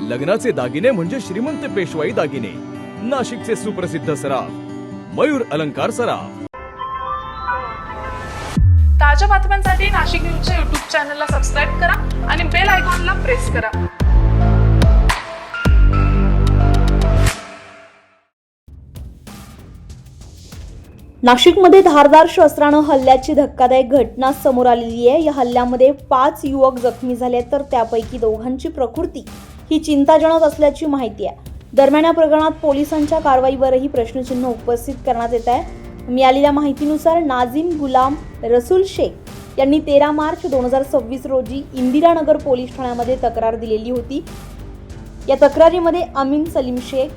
लग्नाचे दागिने म्हणजे श्रीमंत पेशवाई दागिने, नाशिकचे सुप्रसिद्ध सराफ मयूर अलंकार सराफ। ताज्या बातम्यांसाठी नाशिक न्यूजच्या YouTube चॅनलला सबस्क्राईब करा आणि बेल आयकॉनला प्रेस करा। नाशिकमध्ये धारदार शस्त्रानं हल्ल्याची धक्कादायक घटना समोर आलेली आहे। या हल्ल्यामध्ये 5 युवक जखमी झाले तर त्यापैकी 2घांची प्रकृती ही चिंताजनक असल्याची माहिती आहे। दरम्यान या प्रकरणात पोलिसांच्या कारवाईवरही प्रश्नचिन्ह उपस्थित करण्यात येत आहे। मिळालेल्या माहितीनुसार नाझीम गुलाम रसूल शेख यांनी 13 मार्च 2026 रोजी इंदिरानगर पोलीस ठाण्यामध्ये तक्रार दिलेली होती। या तक्रारीमध्ये अमीन सलीम शेख,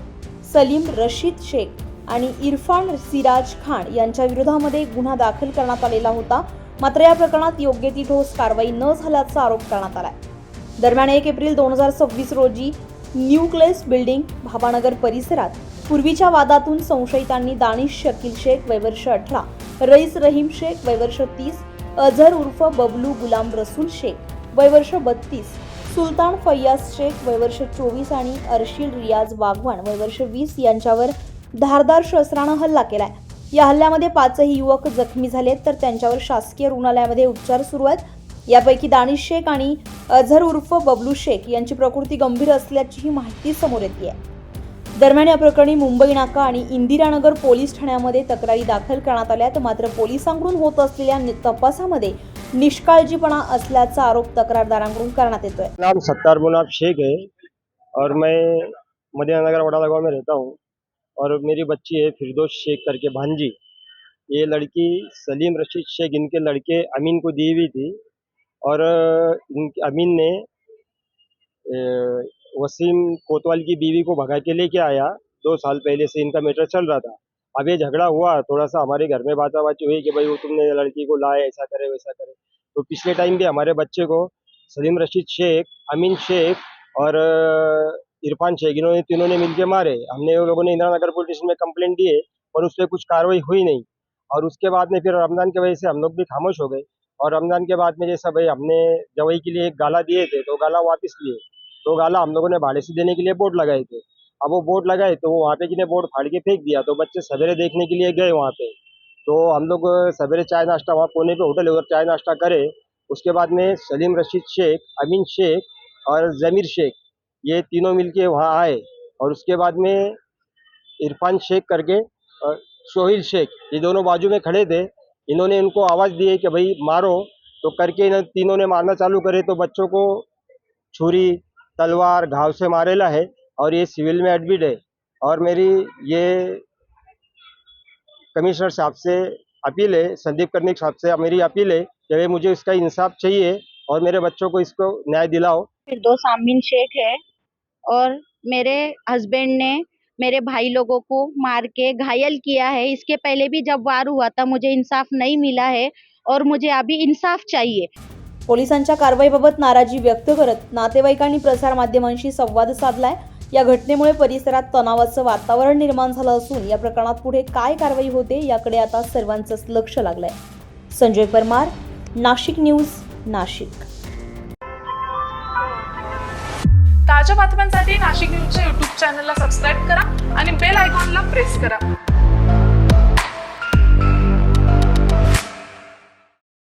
सलीम रशीद शेख आणि इरफान सिराज खान यांच्या विरोधामध्ये गुन्हा दाखल करण्यात आलेला होता। मात्र या प्रकरणात योग्य ती ठोस कारवाई न झाल्याचा आरोप करण्यात आलाय। दरम्यान 1 एप्रिल 2026 रोजी न्यूक्लेस बिल्डिंग भाबानगर परिसरात पूर्वीच्या वादातून संशयितांनी दानिश शकील शेख वय वर्ष 18, रईस रहीम शेख वय वर्ष 30, अझहर उर्फ बबलू गुलाम रसूल शेख वय वर्ष 32, सुलतान फय्याज शेख वय वर्ष 24 आणि अर्शिल रियाज बागवान वय वर्ष 20 यांच्यावर धारदार शस्त्रानं हल्ला केलाय। या हल्ल्यामध्ये 5ही युवक जखमी झालेत तर त्यांच्यावर शासकीय रुग्णालयामध्ये उपचार सुरू आहेत। यापैकी दानिश शेख आणि अझहर उर्फ बबलू शेख यांची प्रकृती गंभीर असल्याची माहिती समोर येते आहे। दरम्यान या प्रकरणी मुंबई नाका आणि इंदिरानगर पोलीस ठाण्यामध्ये तक्रारी दाखल करण्यात आल्या, मात्र पोलिसांकडून होत असलेल्या तपासामध्ये निष्काळजीपणा असल्याचा आरोप तक्रारदारांकडून करण्यात येतोय। नाम सत्तार मुनाफ शेख है और मैं मदीना नगर वडाला गाँव में रहता हूँ और मेरी बच्ची है फिरदौस शेख करके भांजी। ये लड़की सलीम रशीद शेख इनके लड़के अमीन को दी हुई थी और अमीन ने वसीम कोतवाल की बीवी को भगा के लेके आया। 2 साल पहले से इनका मैटर चल रहा था। अब ये झगड़ा हुआ, थोड़ा सा हमारे घर में बाताबाती हुई कि भाई वो तुमने लड़की को लाए, ऐसा करे वैसा करे। तो पिछले टाइम भी हमारे बच्चे को सलीम रशीद शेख, अमीन शेख और इरफान शेख इन्होंने तीनों ने मिलके मारे। हमने वो लोगों ने इंदिरानगर पुलिस स्टेशन में कंप्लेंट दी है और उस पर कुछ कार्रवाई हुई नहीं। और उसके बाद में फिर रमजान की वजह से हम लोग भी खामोश हो गए और रमजान के बाद में जैसा भाई हमने जवाई के लिए एक गाला दिए थे तो गाला वापस लिए। तो गाला हम लोगों ने भाड़े से देने के लिए बोर्ड लगाए थे। अब वो बोर्ड लगाए तो वहाँ पे किने बोर्ड फाड़ के फेंक दिया। तो बच्चे सवेरे देखने के लिए गए वहाँ पे, तो हम लोग सवेरे चाय नाश्ता वहाँ कोने पे होटल है उधर चाय नाश्ता करे। उसके बाद में सलीम रशीद शेख, अमीन शेख और जमीर शेख ये तीनों मिलके वहाँ आए और उसके बाद में इरफान शेख करके और सोहिल शेख ये दोनों बाजू में खड़े थे। इन्होंने इनको आवाज़ दी है कि भाई मारो, तो करके इन तीनों ने मारना चालू करे। तो बच्चों को छुरी तलवार घाव से मारेला है और ये सिविल में एडमिट है। और मेरी ये कमिश्नर साहब से अपील है, संदीप कर्णिक साहब से मेरी अपील है कि मुझे इसका इंसाफ चाहिए और मेरे बच्चों को इसको न्याय दिलाओ। फिरदौस अमीन शेख है और मेरे हस्बैंड ने मेरे भाई लोगों को मार के घायल किया है। इसके पहले भी जब वार हुआ था मुझे इंसाफ नहीं मिला है और मुझे अभी इंसाफ चाहिए। पोलिसांच्या कारवाईबाबत नाराजी व्यक्त करत नातेवाईकांनी प्रसार माध्यमांशी संवाद साधलाय। या घटनेमुळे परिसरात तणावाचं वातावरण निर्माण झालं असून या प्रकरणात पुढे काय कारवाई होते याकडे आता सर्वांचंच लक्ष लागलंय। संजय परमार, नाशिक न्यूज, नाशिक। ताज्या बातम्यांसाठी नाशिक न्यूजच्या YouTube चॅनलला सबस्क्राईब करा आणि बेल आयकॉनला प्रेस करा।